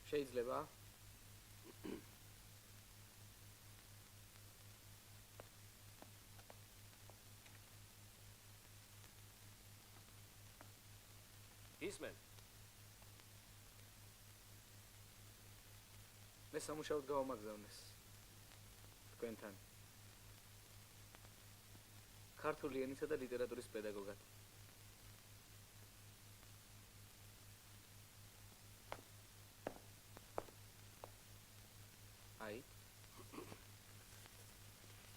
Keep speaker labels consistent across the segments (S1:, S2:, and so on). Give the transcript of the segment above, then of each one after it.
S1: შეიძლება?
S2: ისმენ.
S1: მე სამუშაოდ გავამაგზავნეს თქვენთან. ქართული ენისა და ლიტერატურის პედაგოგად. აი.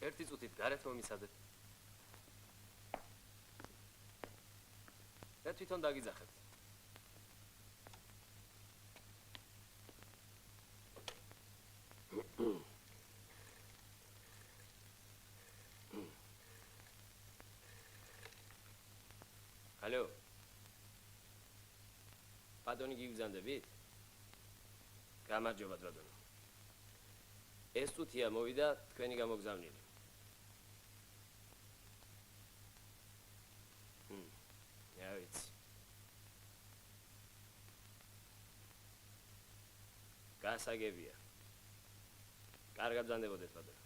S2: ერთი წუთით გარეთ მომისადეთ. და თვითონ დაგიძახეთ. Алло. ბატონი გიგზანდებით? გამარჯობა ბატონო. ეს თუთია მოვიდა თქვენი გამოგზავნილი. Ja, ვიცი. გასაგებია. კარგად ბრძანდებოდეთ ბატონო.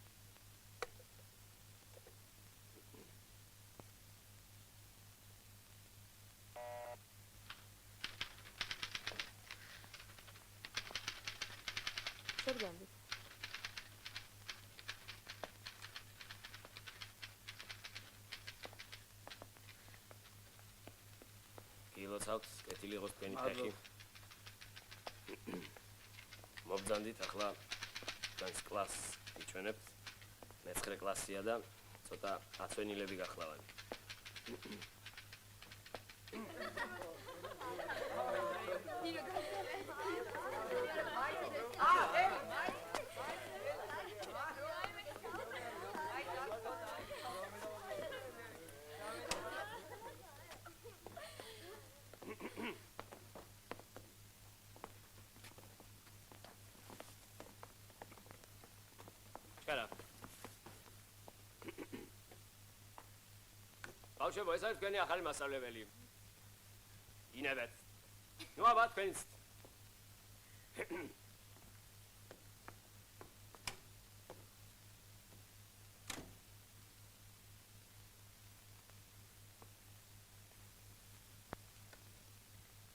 S3: შეგდებით.
S2: კილოც აქვს, კეთილი იყოს თქვენი ფეხი. მობრძანდით, ახლა თქვენს კლასს იჩვენებთ. მე-9 კლასია და ცოტა აცვენილები გახლავანი. Καλά. ბავშვებო, ეს არის თქვენი ახალი მასწავლებელი. ინებეთ. ნუ აბა თქვენს.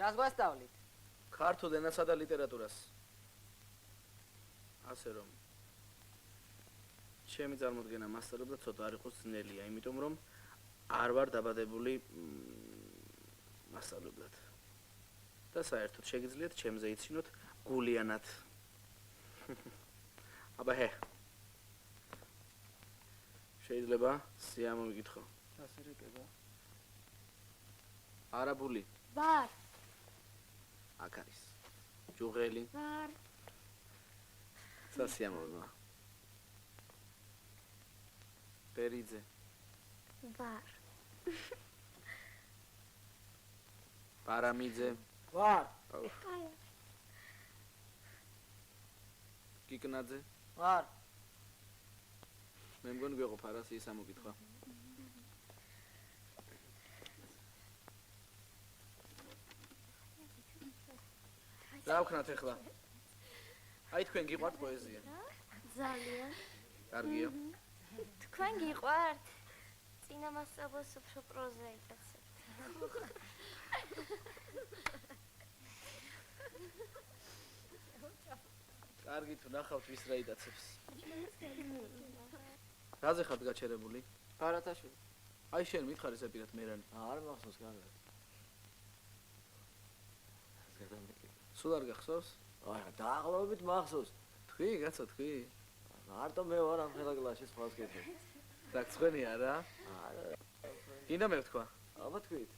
S3: რას გვასწავლით?
S1: ქართულ ენასა და ლიტერატურას. ასე რომ ჩემი წარმოდგენა მასწავლებლად ცოტა არ იყოს ძნელია, იმიტომ რომ არ ვარ დაბადებული მასწავლებლად. და საერთოდ შეგიძლიათ ჩემზე იცინოთ გულიანად. აბა ჰე. შეიძლება სიამო მიგითხო.
S3: ასე რეკება.
S1: არაბული.
S4: ვარ.
S1: აქ არის. ჯუღელი.
S4: ვარ.
S1: სასიამოვნოა. პერიძე.
S4: ვარ.
S1: პარამიძე.
S3: ვარ.
S4: კაი.
S1: კიკნაძე.
S3: ვარ.
S1: მე მგონი გვეყოფ არა ის ამოგითხა. რა ვქნათ ახლა? აი თქვენ გიყვართ პოეზია?
S4: ძალიან.
S1: კარგია.
S4: თქვენ გიყვართ? წინა მასწავლებელს უფრო პროზა იტაცებთ.
S1: კარგი თუ ნახავთ ვის რა იტაცებს. რაზე ხართ გაჩერებული?
S3: ბარათაშვილი.
S1: აი შენ მითხარი ზეპირად მერანი.
S3: არ მახსოვს კარგად.
S1: სულ არ გახსოვს?
S3: არა, დაახლოებით მახსოვს.
S1: თქვი, კაცო, თქვი.
S3: მარტო მე ვარ ამ ხელა კლასში სხვას კეთებ.
S1: დაგწვენია რა?
S3: არა.
S1: კიდე მე ვთქვა.
S3: აბა თქვით.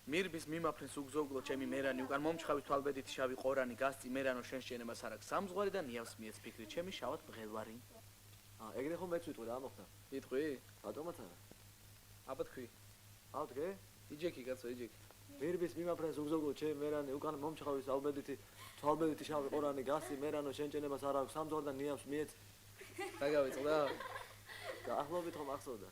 S1: მირბის მიმაფრენს უგზოგლო ჩემი მერანი უკან მომჩხავის თვალბედით შავი ყორანი გასწი მერანო შენ შეენებას არ აქვს სამზღვარი და ნიავს მიეც ფიქრი ჩემი შავად ბღელვარი.
S3: ეგრე ხომ მეც ვიტყვი რა მოხდა?
S1: იტყვი?
S3: ბატონმაც არა.
S1: აბა თქვი.
S3: აუ თქვი?
S1: იჯექი კაცო, იჯექი.
S3: მირბის მიმაფრენს უგზოგლო ჩემი მერანი უკან მომჩხავის თვალბედით შავი ყორანი გასწი მერანო შენ შეენებას არ აქვს სამზღვარი და ნიავს მიეც.
S1: რა გავიწყდა?
S3: დაახლოებით ხომ ახსოვდა.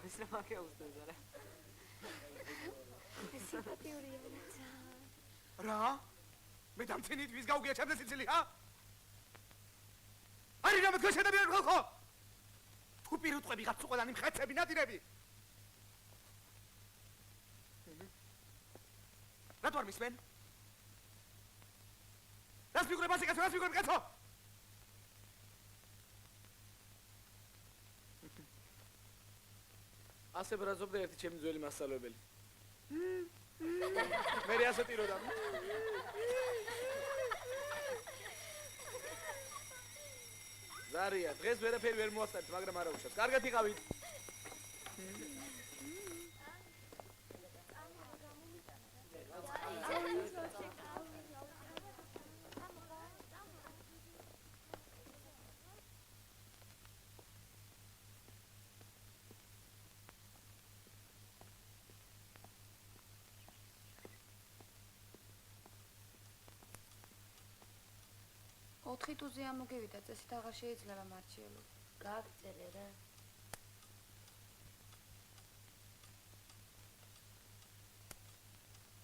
S3: ის რა მაგია უსწრებს არა.
S4: სიმპათიურია რა.
S5: რა? მე დამცინით ვის გავგია ჩემზე სიცილი, ჰა? არი რა მე შედებიან ხალხო? თუ პირუტყვები ხართ ყველანი მხეცები ნადირები. რა თوار მისმენ? რას მიგრებ ასე კაცო, რას მიგრებ კაცო?
S1: ასე ბრაზობდა ერთი ჩემი ძველი მასწავლებელი. მე ასე ტიროდა. ზარია, დღეს ვერაფერი ვერ მოასწარეთ, მაგრამ არა უშავს. კარგად იყავით.
S6: ოთხი ტუზი ამოგევიდა, წესით აღარ შეიძლება მარჩიელო.
S4: გააგწერე რა.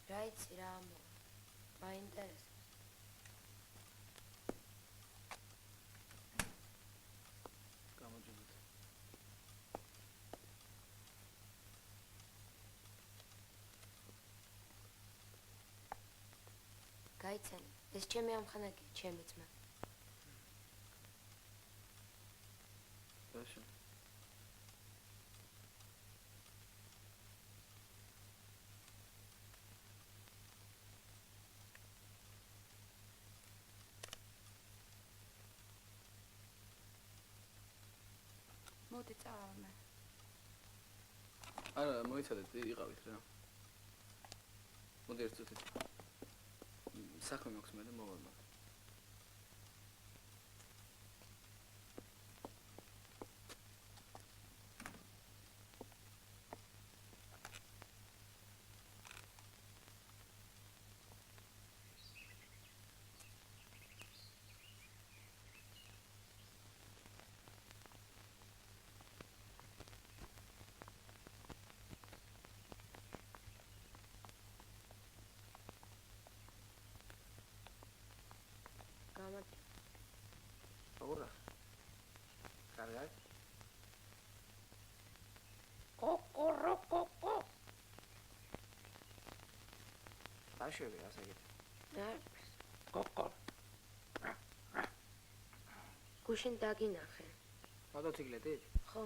S4: რა იცი რა ამო. მაინტერესებს.
S1: გამოჯობოთ.
S4: გაიცანი, ეს ჩემი ამხანაგია, ჩემი ძმა.
S1: ბაშა.
S6: მოდი წავალ მე.
S1: არა, მოიცადეთ, იყავით რა. მოდი ერთ წუთით. საქმე მაქვს მე და მოვალ მაგ.
S4: გამარჯობა.
S3: როგორ? კარგად? აშევი ასაკეთ.
S4: რა? გუშინ დაგინახე.
S3: მოტოციკლეტით?
S4: ხო,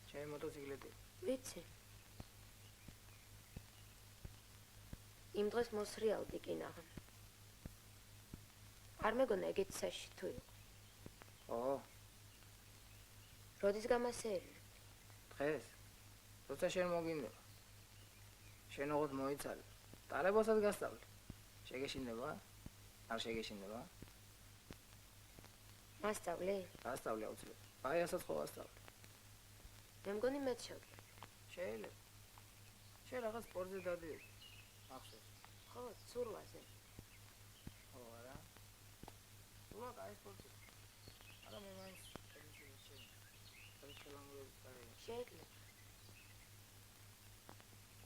S3: ჩემი მოტოციკლეტი.
S4: ვიცი. იმ დღეს მოსრიალდი კინაღა. არ მეგონა ეგეთ საში თუ იყო.
S3: ო,
S4: როდის გამასეირნე?
S3: დღეს. როცა შენ მოგინდება. შენ ოღონდ მოიცალე. ტარებოსაც გასწავლე. შეგეშინდება? არ შეგეშინდება?
S4: მასწავლე?
S3: გასწავლე აუცილებლად. ბაიასაც ხო გასწავლე.
S4: მე მგონი მეც შევკრიბ.
S3: შეიძლება. შენ რაღაც სპორტზე დადიოდი. ახსოვს.
S4: ხო, ცურვაზე.
S3: ხო, არა. უა, კაი სპორტი. არა მე მაინც ეს შენ. ეს ხელამურები კაი.
S4: შეიძლება.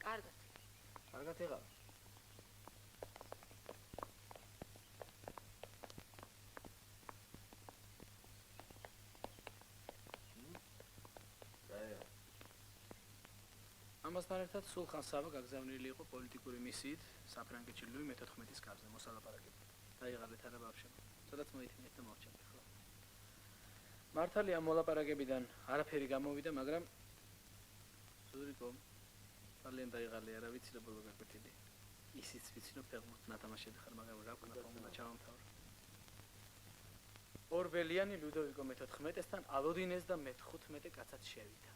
S4: კარგად.
S3: კარგად იყავ.
S1: ამასთან ერთად სულხან საბა გაგზავნილი იყო პოლიტიკური მისიით საფრანგეთში ლუი მე-14-ის კარზე მოსალაპარაკებლად. დაიღალეთ არა ბავშვებო, სადაც მოითმინეთ და მოვჩერდეთ ხო. მართალია ამ მოლაპარაკებიდან არაფერი გამოვიდა, მაგრამ ზურიკო ძალიან დაიღალე არა ვიცი და ბოლო გაკვეთილი. ისიც ვიცი რომ ფეხბურთ ნათამაშები ხარ, მაგრამ რა ვქნა ფორმულა ჩავამთავრე. ორბელიანი ლუდოვიკო მე-14-თან ალოდინეს და მე-15 კაცად შევიდა.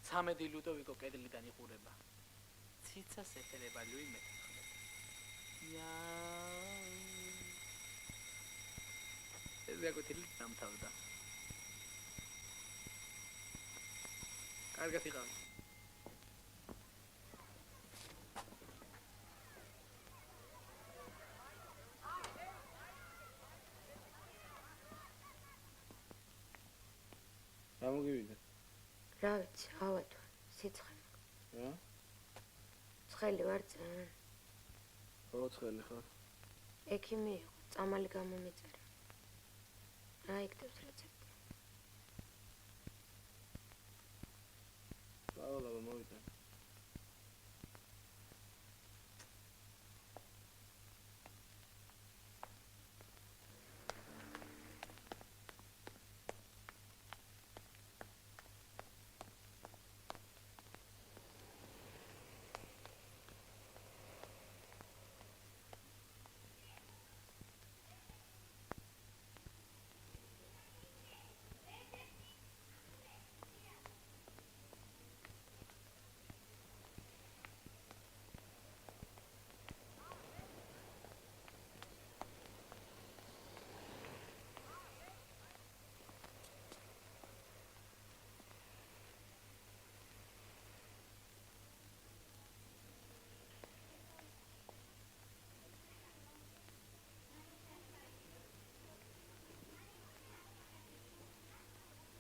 S1: 13 ლუდოვიკო კედლიდან იყურება. ციცას ეთერება ლუი მე-14. ეს გაკვეთილი დამთავრდა. კარგად იყავით.
S3: რა მოგივიდა?
S4: რა ვიცი, ავად სიცხე.
S1: რა?
S4: ცხელი ვარ წან.
S1: ხო, ცხელი ხარ.
S4: ექიმი იყო, წამალი გამომიწერა. რა იგდებს რეცეპტი?
S1: ლაბა მოვიდა.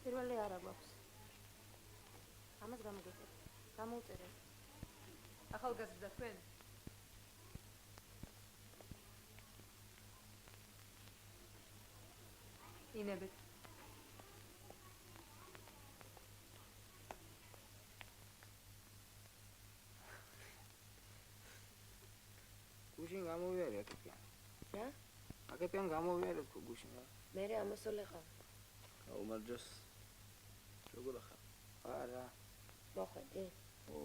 S4: პირველი არა გვაქვს. ამას გამოგეწერე. გამოუწერე.
S7: ახალგაზრდა თქვენ? ინებით.
S3: გუშინ გამოვიარე აქეთკენ.
S4: რა?
S3: აქეთკენ გამოვიარე თქო გუშინ რა.
S4: მე ამასოლე ხარ.
S1: გაუმარჯოს. როგორ ახარ?
S3: არა.
S4: მოხედი?
S3: ო.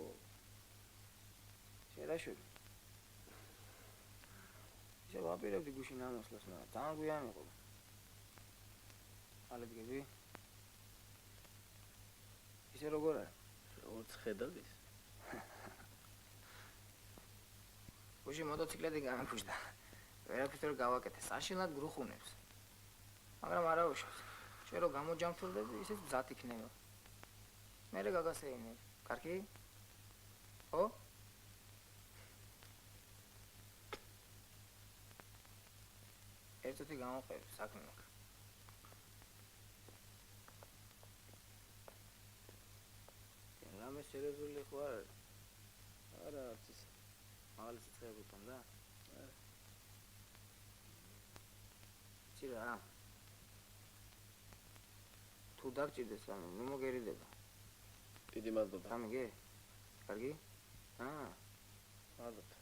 S3: შერაშური. ისე ვაპირებდი გუშინ ამოსლას, მაგრამ ძალიან გვიან იყო. ალებგები? ისე როგორ არის?
S1: როგორც ხედავ ის.
S3: გუშინ მოტოციკლეთი გამიფუშდა. ვერაფერს ვერ გავაკეთე, საშინლად გრუხუნებს. მაგრამ არა უშავს. შენ რო გამოჯამთრდები, ისიც მზად იქნება. მერე გაგასეინებ. კარგი? ხო? ერთოთი გამოყევი, საქმე მაქვს. რამე სერიოზული ხო არ არის?
S1: არა, არც ის.
S3: მაღალი სიცხე გუთან და? იცი რა? თუ დაგჭირდეს რამე, ნუ მოგერიდება.
S1: დიდი მადლობა.
S3: გამიგე? კარგი?
S1: მადლობა.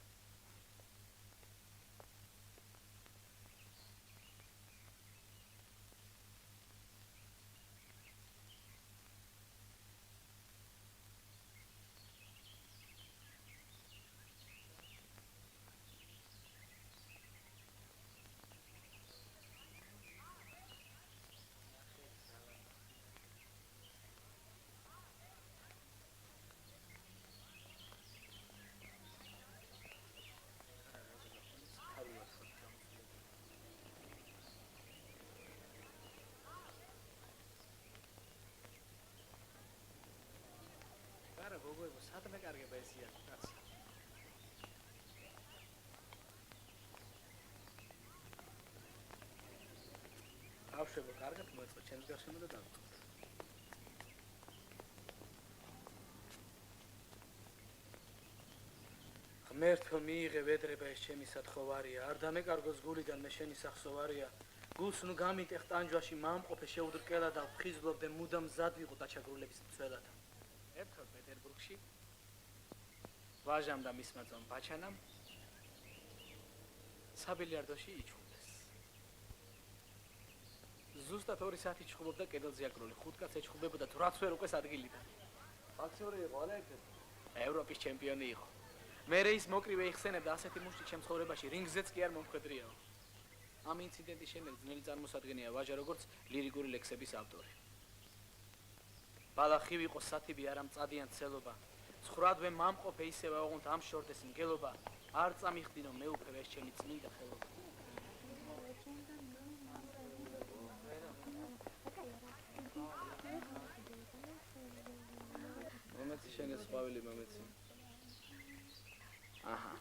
S1: არა გოგოებო, სადმე კარგება ესია, კაცი. ბავშვებო, კარგად მოეწყო, ჩემს გასვენა და დავიწყოთ. ღმერთო მიიღე ვედრება ეს ჩემი სათხოვარია, არ დამეკარგოს გულიდან მე შენი სახსოვარია. გულს ნუ გამიტეხ ტანჯვაში მამყოფე შეუდრკელა და ვხიზლობდე მუდამ მზად ვიყო დაჩაგრულების მცველად. ერთხელ პეტერბურგში ვაჟამ და მისმა ძმამ ბაჩანამ საბილიარდოში იჩხუბეს. ზუსტად 2 საათი ჩხუბობდა კედელზე აკრული, 5 კაცს ეჩხუბებოდა თუ რაც ვერ უყეს ადგილიდან.
S2: ბოქსერი იყო არა ეგ?
S1: ევროპის ჩემპიონი იყო. მერე ის მოკრივე იხსენებდა ასეთი მუშტი ჩემს ცხოვრებაში, რინგზეც კი არ მომხედრიაო. ამ ინციდენტის შემდეგ ძნელი წარმოსადგენია ვაჟა როგორც ლირიკური ლექსების ავტორი. ბალახი ვიყო სათიბი არა მწადიან ცელობა. ცხრადვე მამყოფე ისევ აღონთ ამ შორდეს მგელობა. არ წამიხდინო მე უფერე ეს ჩემი წმინდა ხელობა. მომეცი შენ ეს ყვავილი მომეცი. აჰა.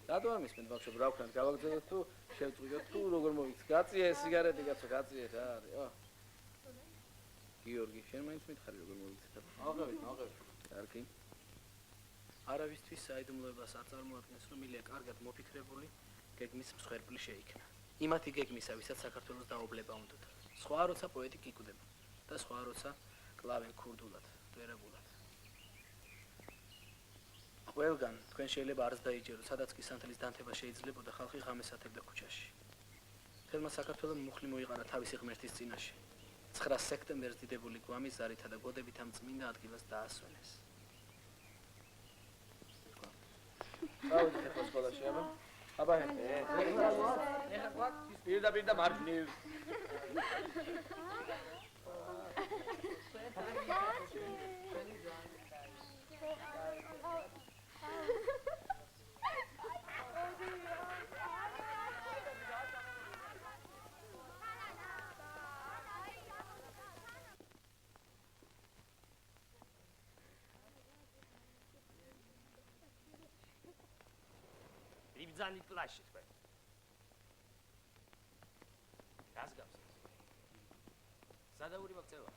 S1: რატო არ მისმენთ ბავშვებო, რა ვქნათ, გავაგზავნოთ თუ შევწყვიტოთ თუ როგორ მოვიქცეთ. გაწიე ეს სიგარეტი კაცო, გაწიე რა არის, ო. გიორგი, შენ მაინც მითხარი როგორ მოვიქცეთ?
S3: მოვყევით.
S1: კარგი. არავისთვის საიდუმლოებას არ წარმოადგენს, რომ ილია კარგად მოფიქრებული გეგმის მსხვერპლი შეიქმნა. იმათი გეგმისა, ვისაც საქართველოს დაობლება უნდათ. სხვა როცა პოეტი გიკუდება და სხვა როცა კლავენ ქურდულად, დერებულად. ყველგან თქვენ შეიძლება არც დაიჯეროთ, სადაც კი სანთლის დანთება შეიძლებოდა, ხალხი ღამეს ათებდა ქუჩაში. მთელმა საქართველომ მუხლი მოიყარა თავისი ღმერთის წინაშე. 9 სექტემბერს დიდებული გვამის ზარითა და გოდებით ამ წმინდა ადგილას დაასვენეს. დავიდეთ სკოლაში, აბა. აბა,
S3: ეხა გვაქვს
S2: პირდაპირ და მარჯვნივ. იბძანით პლაშში თქვენ. რას გავს? სადაური მოგწევა.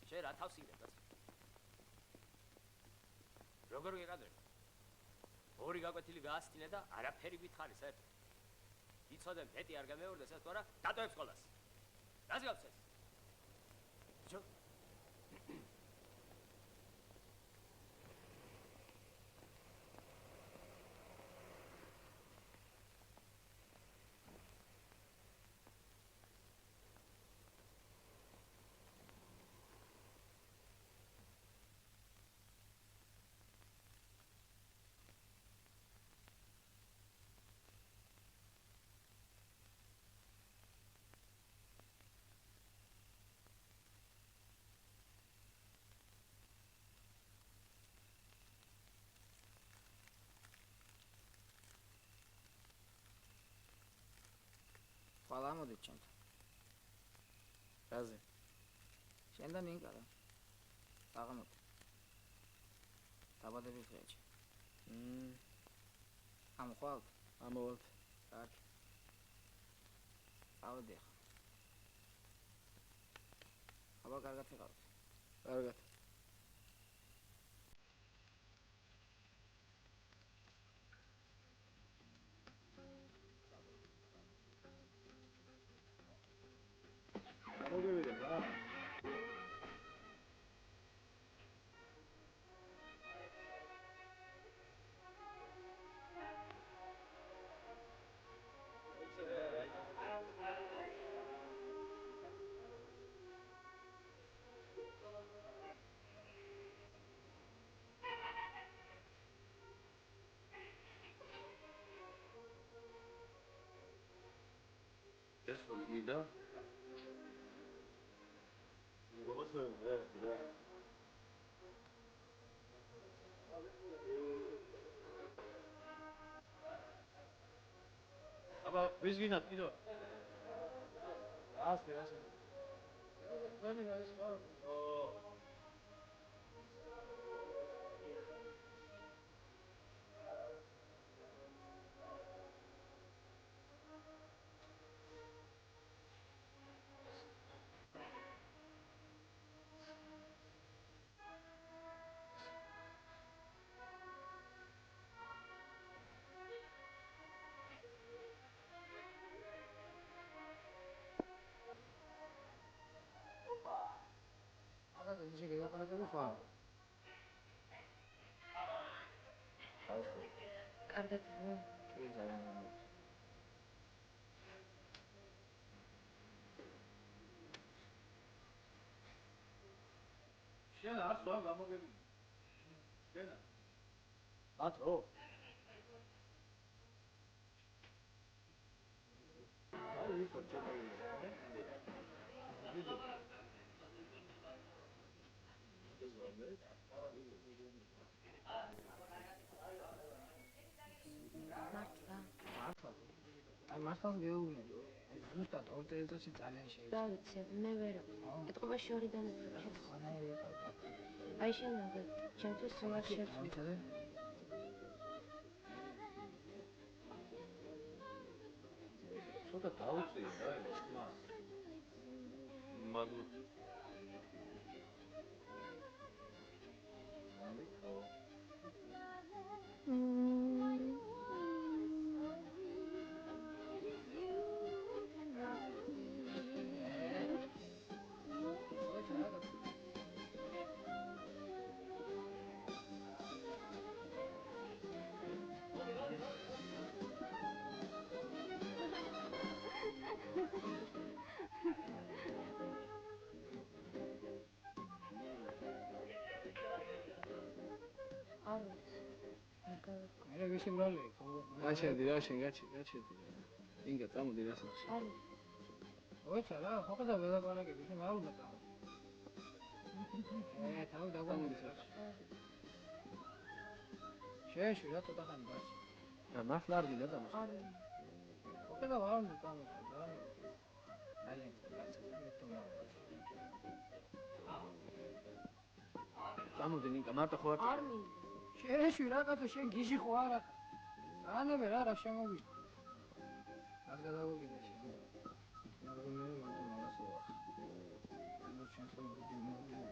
S2: შენ რა თავს იღებ? როგორ გეკადრე? ორი გაკვეთილი გაასწინე და არაფერი გითხარი საერთოდ. იცოდე მეტი არ გამეორდეს ეს თორა დატოებ სკოლას. რას გავს ეს? ბიჭო
S3: ყველა მოდით ჩემთან.
S1: რაზე?
S3: შენ და ნინკა რა. აღამოდი. დაბადების დღეში. ამხვალ?
S1: ამოვალთ.
S3: კარგი. ავედი ახლა. აბა კარგად იყავით.
S1: კარგად. მოგევიდეთ რა.
S8: ეს ვიდა აბა ვის გინათ კიდო? ასე. ვენი რა ის ხარ?
S3: 이제 내가 가라고 봐.
S4: კარგად
S3: 되게 잘하는
S8: შენ არ სხვა გამოგები. შენ ბატრო. აი ის ჩემოიგე.
S3: აი მართალ გეუბნები. ზუსტად ორ წელიწადში ძალიან შეიძლება.
S4: რა ვიცი, მე ვერ. ეთყობაში ორი დანაკლები შეთხო. აი შენ ალბათ ჩემთვის სულ არ შეძლო.
S8: ცოტა დაუწიე რა ეს ხმა. მადლობა.
S3: მე ვისი ბრალი გაჩერდი რა შენ გაჩერდი ინგა წამოდი რა სახში ოცა რა ხოხდა ველაპარაკები შენ არ უნდა წამო თავი დაგვამოდი სახში შეეშვი რა ცოტა ხანი ბაში რა მართლა არ გინდა წამო ხოხდა არ უნდა წამო რა აი წამოდი ნიკა მარტო ხო არ მინდა შეეშვი რაღაცა შენ გიჟი ხო არა ანებე რა შემოგვიჭ არ გადავოგიდე შენ მაგრამ მე ვარ მასოა ანუ შენ სამბუდი მოდი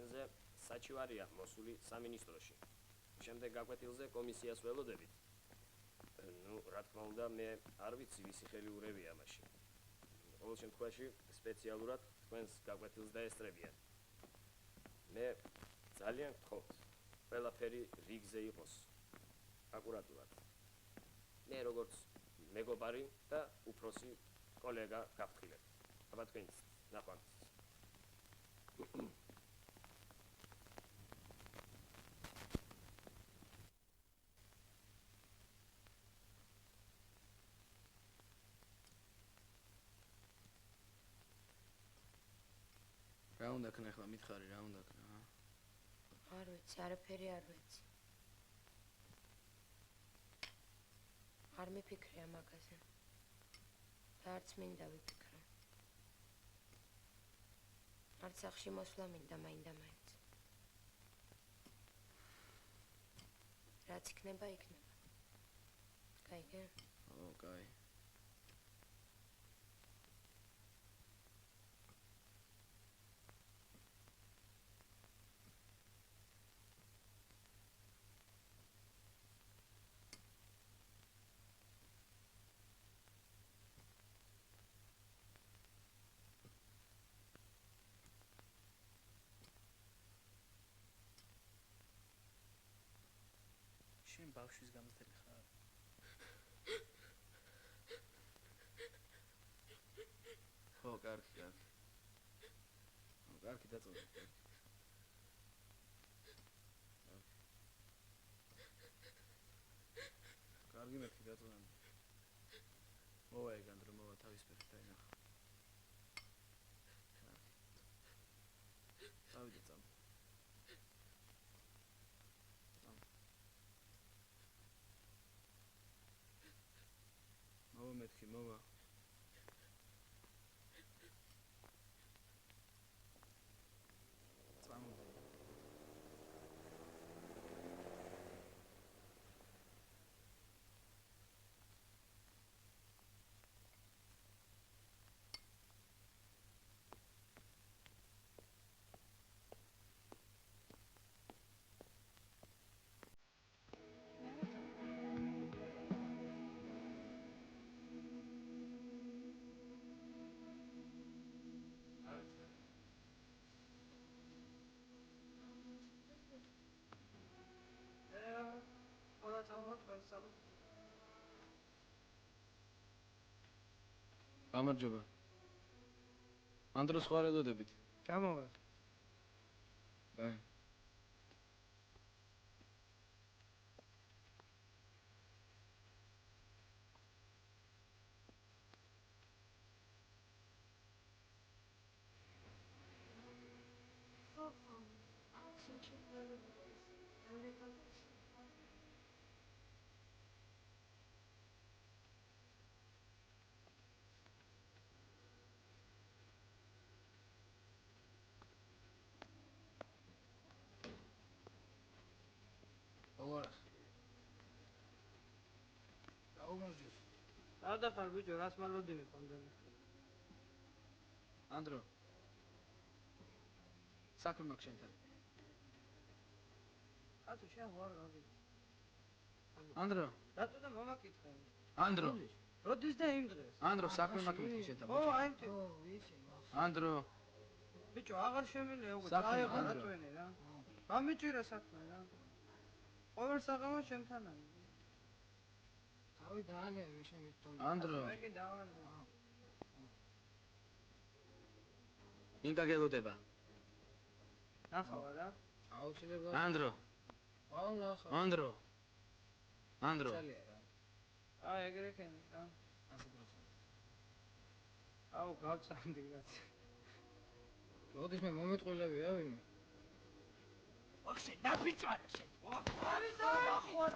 S2: თქვენზე საჩივარია მოსული სამინისტროში. შემდეგ გაკვეთილზე კომისიას ველოდებით. ნუ, რა თქმა უნდა, მე არ ვიცი ვისი ხელი ურევია ამაში. ყოველ შემთხვევაში სპეციალურად თქვენს გაკვეთილს დაესწრებიან. მე ძალიან გთხოვთ, ყველაფერი რიგზე იყოს აკურატულად. მე როგორც მეგობარი და უფროსი კოლეგა გავხილებ. აბა თქვენიც ნახვამდის.
S1: რა უნდა ქნა ახლა მითხარი რა უნდა ქნა?
S4: არ ვიცი, არაფერი არ ვიცი. არ მიფიქრე ამაგაზე. და არც მინდა ვიფიქრო. არც სახში მოსვლა მინდა მაინდა-მაინც. რაც იქნება, იქნება. გაიგე?
S1: ო, კაი. შენ ბავშვის გამზრდელი ხარ? ხო, კარგი, კარგი. კარგი დაწყვეტ. კარგი მეთქი დაწყვეტ. მოვა ეგანდრო, მოვა თავის ფეხით დაინახა. წავიდე წამ. მოვა მეთქი, მოვა. წამოდე. გამარჯობა. ანდროს ხარ ელოდებით.
S3: ჩამოვა.
S1: ბაი.
S3: და ხარ ბიჭო, რას მალოდინე პანდელი.
S1: ანდრო. საქმე მაქვს შენთან.
S3: ათო შენ ვარ გავიდი.
S1: ანდრო.
S3: რატო და მომაკითხე?
S1: ანდრო.
S3: როდის და იმ დღეს?
S1: ანდრო, საქმე მაქვს მეთქი შენთან.
S3: ო, აი მტი. ო, ვიცი.
S1: ანდრო.
S3: ბიჭო, აღარ შემიძლია უკვე წაიღო რატვენე რა. გამიჭირა საქმე რა. ყოველ საღამო შენთანაა. თავი დაანევი შენ მითხოვდი.
S1: ანდრო.
S3: მე კი დავანე.
S1: ინკა გელოდება.
S3: ნახავა რა. აუცილებლად.
S1: ანდრო.
S3: აუ ნახა.
S1: ანდრო. ანდრო.
S3: წელია რა. აი ეგრე ქენი რა. ასე პროცესი. აუ გავწამდი რაც. როდის მე მომიტყვილებია ვინმე? ოხე დაბიწვარა შენ. არის და ნახوار.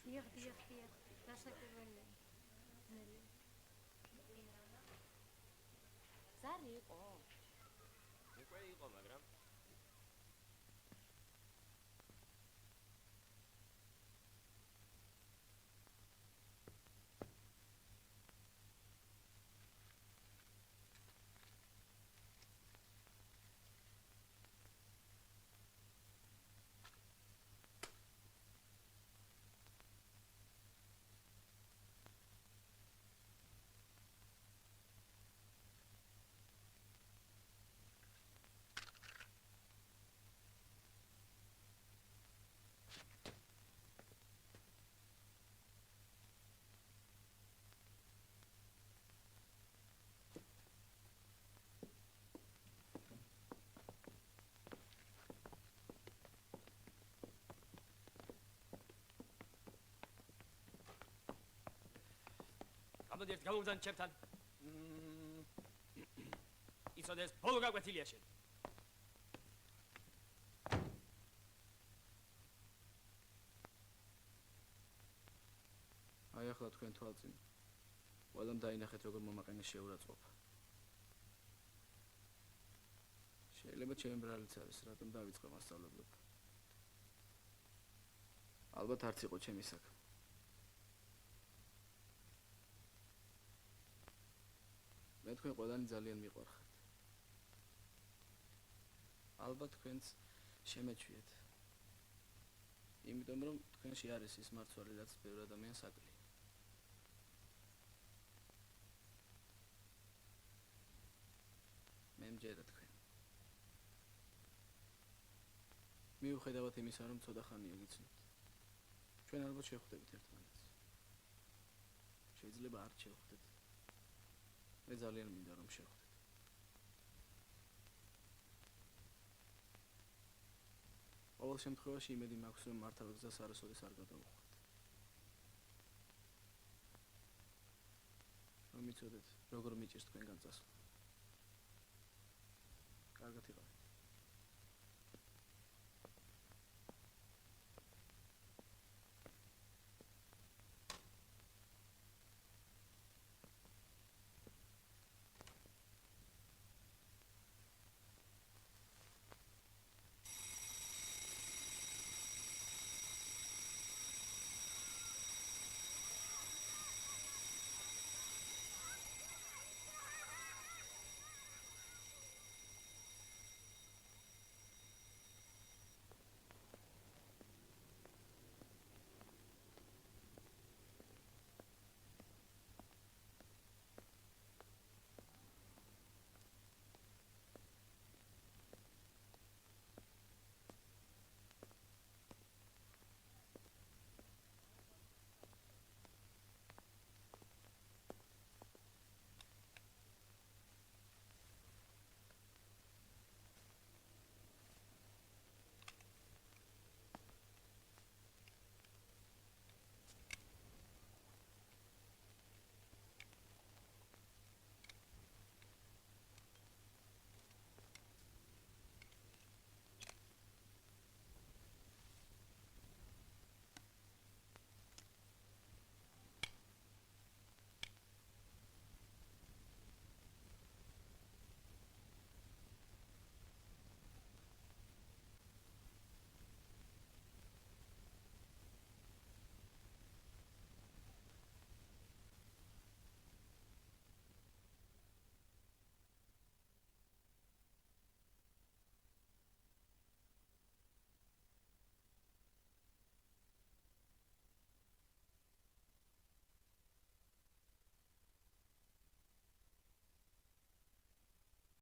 S6: დიახ, დასაკვირველია. ძნელი.
S4: ზარი იყო.
S2: უკვე იყო, მაგრამ გამოდი ერთ გამოგზავნე ჩემთან. იცოდეს ბოლო გაკვეთილია შენ.
S1: აი ახლა თქვენ თვალწინ. ყველამ დაინახეთ როგორ მომაყენეს შეურაცხყოფა. შეიძლება ჩემი ბრალიც არის, რატომ დავიწყე მასწავლებლობა. ალბათ არც იყო ჩემი საქმე. მე თქვენ ყველანი ძალიან მიყვარხართ. ალბათ თქვენც შემეჩვიეთ. იმიტომ რომ თქვენში არის ის მარცვალი, რაც ბევრ ადამიანს აკლია. მე მჯერა თქვენ. მიუხედავად იმისა, რომ ცოტა ხანია გიცნობთ. ჩვენ ალბათ შევხვდებით ერთმანეთს. შეიძლება არ შევხვდეთ. მე ძალიან მინდა რომ შევხვდეთ. ყოველ შემთხვევაში იმედი მაქვს რომ მართალ გზას არასოდეს არ გადავუხვდეთ. რომ იცოდეთ როგორ მიჭირს თქვენგან წასვლა. კარგად იყავით.